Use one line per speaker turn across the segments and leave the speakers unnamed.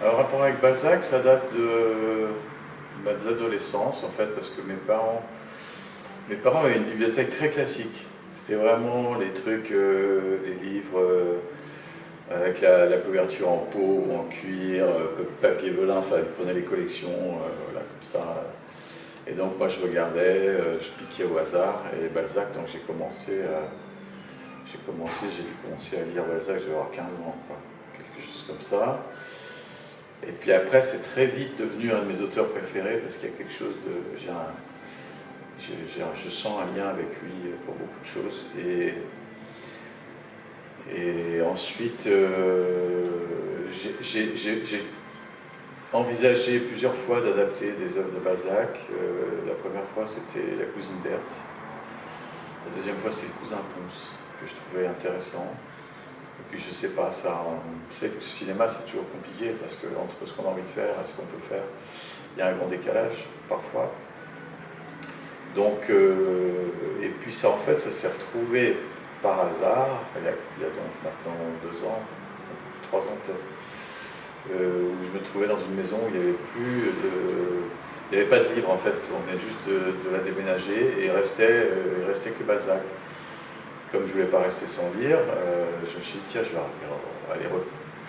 Le rapport avec Balzac, ça date de l'adolescence, en fait, parce que mes parents avaient une bibliothèque très classique. C'était vraiment les trucs, les livres avec la couverture en peau ou en cuir, papier velin, enfin, ils prenaient les collections, voilà, comme ça. Et donc moi je regardais, je piquais au hasard, et Balzac, donc j'ai dû commencer à lire Balzac, je devais avoir 15 ans, quoi, quelque chose comme ça. Et puis après, c'est très vite devenu un de mes auteurs préférés, parce qu'il y a quelque chose de... je sens un lien avec lui pour beaucoup de choses. Et ensuite, j'ai envisagé plusieurs fois d'adapter des œuvres de Balzac. La première fois, c'était La cousine Berthe. La deuxième fois, c'est Le cousin Pons, que je trouvais intéressant. Et puis, je sais pas, ça, fait que le cinéma, c'est toujours compliqué, parce que entre ce qu'on a envie de faire et ce qu'on peut faire, il y a un grand décalage, parfois. Donc, et puis ça, en fait, ça s'est retrouvé par hasard, il y a donc maintenant 2 ans, 3 ans peut-être, où je me trouvais dans une maison où il n'y avait pas de livre en fait, on venait juste de la déménager et il restait que Balzac. Comme je ne voulais pas rester sans lire, je me suis dit tiens, je vais aller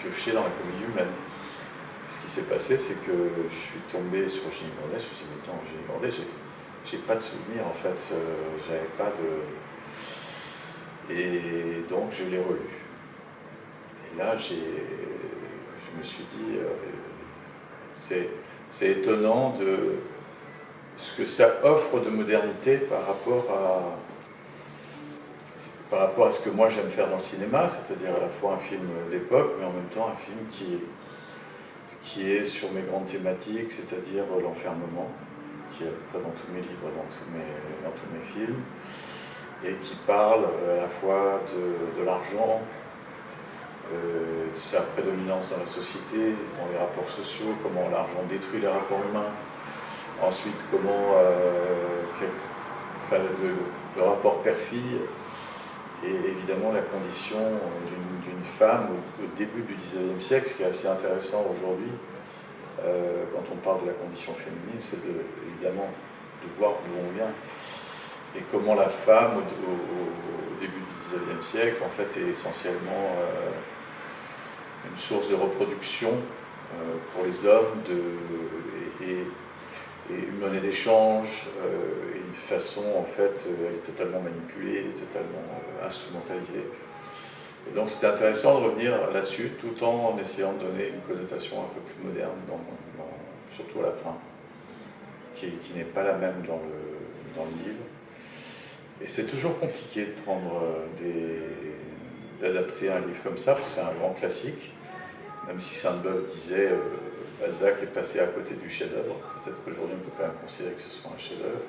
piocher dans la comédie humaine. Et ce qui s'est passé, c'est que je suis tombé sur Eugénie Grandet, je me suis dit mais attends, Eugénie Grandet, j'ai pas de souvenir en fait, j'avais pas de... Et donc je l'ai relu. Et là, je me suis dit, c'est étonnant de ce que ça offre de modernité par rapport à ce que moi j'aime faire dans le cinéma, c'est-à-dire à la fois un film d'époque, mais en même temps un film qui est sur mes grandes thématiques, c'est-à-dire l'enfermement, qui est à peu près dans tous mes livres, dans tous mes films, et qui parle à la fois de l'argent, de sa prédominance dans la société, dans les rapports sociaux, comment l'argent détruit les rapports humains, ensuite comment le rapport père-fille, et évidemment la condition d'une femme au début du XIXe siècle, ce qui est assez intéressant aujourd'hui, quand on parle de la condition féminine, c'est évidemment de voir d'où on vient. Et comment la femme, au début du XIXe siècle, en fait, est essentiellement une source de reproduction pour les hommes et une monnaie d'échange, et une façon, en fait, elle est totalement manipulée, totalement instrumentalisée. Et donc c'était intéressant de revenir là-dessus, tout en essayant de donner une connotation un peu plus moderne, surtout à la fin, qui n'est pas la même dans le livre. Et c'est toujours compliqué de d'adapter un livre comme ça, parce que c'est un grand classique, même si Sainte-Beuve disait Balzac est passé à côté du chef-d'œuvre. Peut-être qu'aujourd'hui on peut quand même considérer que ce soit un chef-d'œuvre.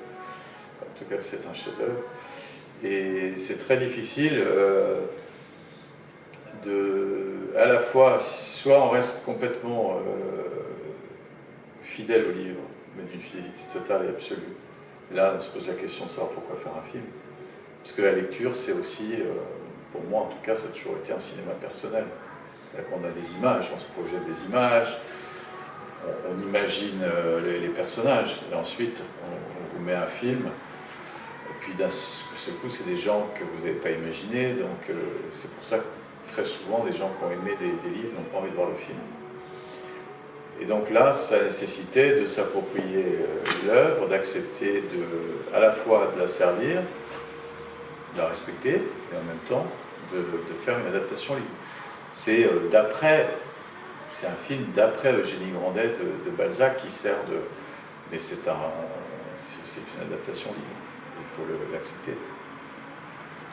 En tout cas, c'est un chef-d'œuvre. Et c'est très difficile à la fois, soit on reste complètement fidèle au livre, mais d'une fidélité totale et absolue. Et là, on se pose la question de savoir pourquoi faire un film. Parce que la lecture, c'est aussi, pour moi en tout cas, ça a toujours été un cinéma personnel. On a des images, on se projette des images, on imagine les personnages, et ensuite on vous met un film, et puis d'un seul coup, c'est des gens que vous n'avez pas imaginés, donc c'est pour ça que très souvent, des gens qui ont aimé des livres n'ont pas envie de voir le film. Et donc là, ça nécessitait de s'approprier l'œuvre, d'accepter à la fois de la servir, de la respecter, et en même temps de faire une adaptation libre. C'est un film d'après Eugénie Grandet de Balzac qui sert de... Mais c'est une adaptation libre, il faut l'accepter.